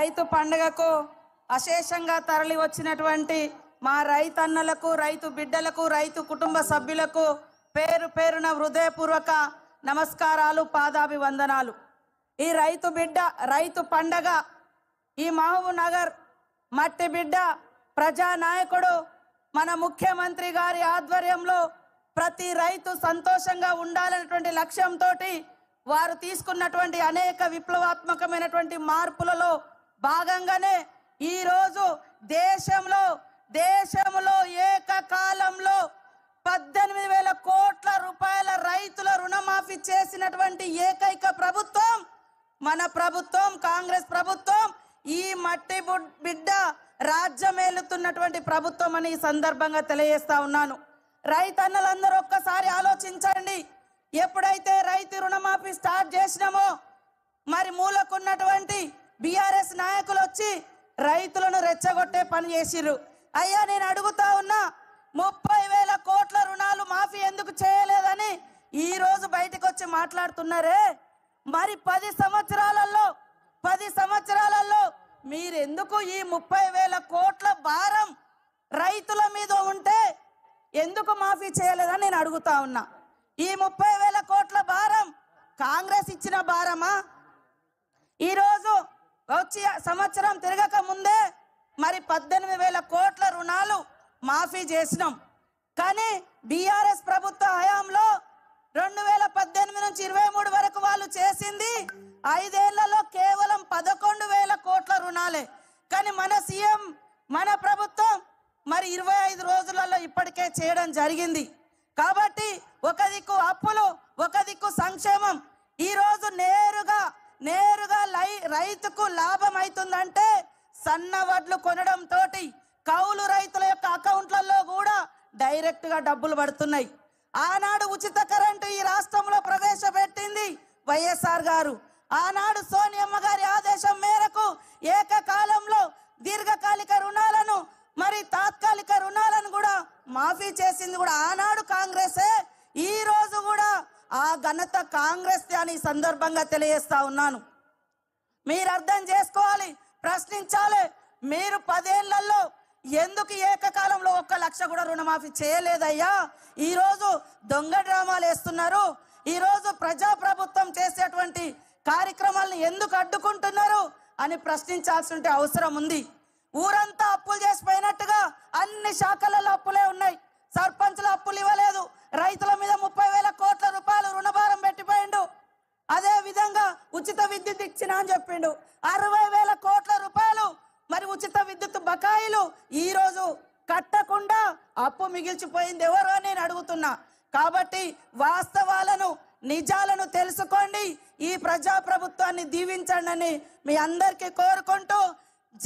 రైతు పండుగకు అశేషంగా తరలి వచ్చినటువంటి మా రైతన్నలకు, రైతు బిడ్డలకు, రైతు కుటుంబ సభ్యులకు పేరు పేరున హృదయపూర్వక నమస్కారాలు, పాదాభివందనాలు. ఈ రైతు బిడ్డ రైతు పండగ ఈ మహబూబ్ నగర్ మట్టి బిడ్డ ప్రజానాయకుడు మన ముఖ్యమంత్రి గారి ఆధ్వర్యంలో ప్రతి రైతు సంతోషంగా ఉండాలనేటువంటి లక్ష్యంతో వారు తీసుకున్నటువంటి అనేక విప్లవాత్మకమైనటువంటి మార్పులలో భాగంగానే ఈరోజు దేశంలో ఏకకాలంలో 18,000 కోట్ల రూపాయల రైతుల రుణమాఫీ చేసినటువంటి ఏకైక ప్రభుత్వం మన ప్రభుత్వం, కాంగ్రెస్ ప్రభుత్వం. ఈ మట్టి బిడ్డ రాజ్యమేలుతున్నటువంటి ప్రభుత్వం అని ఈ సందర్భంగా తెలియజేస్తా ఉన్నాను. రైతన్నలందరూ ఒక్కసారి ఆలోచించండి. ఎప్పుడైతే రైతు రుణమాఫీ స్టార్ట్ చేసినామో మరి మూలకున్నటువంటి బీఆర్ఎస్ నాయకులు వచ్చి రైతులను రెచ్చగొట్టే పని చేసిర్రు. అయ్యా, నేను అడుగుతా ఉన్నా, 30,000 కోట్ల రుణాలు మాఫీ ఎందుకు చేయలేదని ఈ రోజు బయటకు వచ్చి మాట్లాడుతున్నారే. మరి 10 సంవత్సరాలలో మీరెందుకు ఈ 30,000 కోట్ల భారం రైతుల మీద ఉంటే ఎందుకు మాఫీ చేయలేదని నేను అడుగుతా ఉన్నా. ఈ 30,000 కోట్ల భారం కాంగ్రెస్ ఇచ్చిన భారమా? ఈరోజు వచ్చి సంవత్సరం తిరగక ముందే మరి 18,000 కోట్ల రుణాలు మాఫీ చేసినాం. కానీ బీఆర్ఎస్ ప్రభుత్వ హయాంలో 2018 నుంచి 23 వరకు వాళ్ళు చేసింది 5 ఏళ్లలో కేవలం 11,000 కోట్ల రుణాలే. కానీ మన సీఎం, మన ప్రభుత్వం మరి 25 రోజులలో ఇప్పటికే చేయడం జరిగింది. కాబట్టి ఒక దిక్కు అప్పులు, ఒక దిక్కు సంక్షేమం. ఈరోజు నేరుగా రైతుకు లాభం అవుతుందంటే సన్న వడ్లు కొనడం తోటి కౌలు రైతుల యొక్క అకౌంట్లలో కూడా డైరెక్ట్ గా డబ్బులు పడుతున్నాయి. ఆనాడు ఉచిత కరెంటు ఈ రాష్ట్రంలో ప్రవేశపెట్టింది వైఎస్ఆర్ గారు. ఆనాడు సోనియమ్మ గారి ఆదేశం మేరకు ఏకకాలంలో దీర్ఘకాలిక రుణాలను మరి తాత్కాలిక రుణాలను కూడా మాఫీ చేసింది కూడా ఆనాడు కాంగ్రెసే. ఈ రోజు కూడా ఆ ఘనత కాంగ్రెస్ అని సందర్భంగా తెలియజేస్తా ఉన్నాను. మీరు అర్థం చేసుకోవాలి, ప్రశ్నించాలి. మీరు 10 ఏళ్లలో ఎందుకు ఏకకాలంలో 1 లక్ష కూడా రుణమాఫీ చేయలేదయ్యా? ఈరోజు దొంగ డ్రామాలు వేస్తున్నారు. ఈరోజు ప్రజాప్రభుత్వం చేసేటువంటి కార్యక్రమాలను ఎందుకు అడ్డుకుంటున్నారు అని ప్రశ్నించాల్సిన అవసరం ఉంది. ఊరంతా అప్పులు చేసిపోయినట్టుగా అన్ని శాఖలలో అప్పులే ఉన్నాయి. సర్పంచుల అప్పులు ఇవ్వలేదు, రైతుల మీద 30,000 కోట్ల రూపాయలు రుణభారం పెట్టిపోయిండు. అదే విధంగా ఉచిత విద్యుత్ ఇచ్చిన అని చెప్పిండు. 60,000 కోట్ల రూపాయలు మరి ఉచిత విద్యుత్ బకాయిలు ఈ రోజు కట్టకుండా అప్పు మిగిల్చిపోయింది ఎవరో నేను అడుగుతున్నా. కాబట్టి వాస్తవాలను, నిజాలను తెలుసుకోండి. ఈ ప్రజా ప్రభుత్వాన్ని దీవించండి అని మీ అందరికీ కోరుకుంటూ,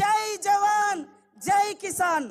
జై జవాన్, జై కిసాన్.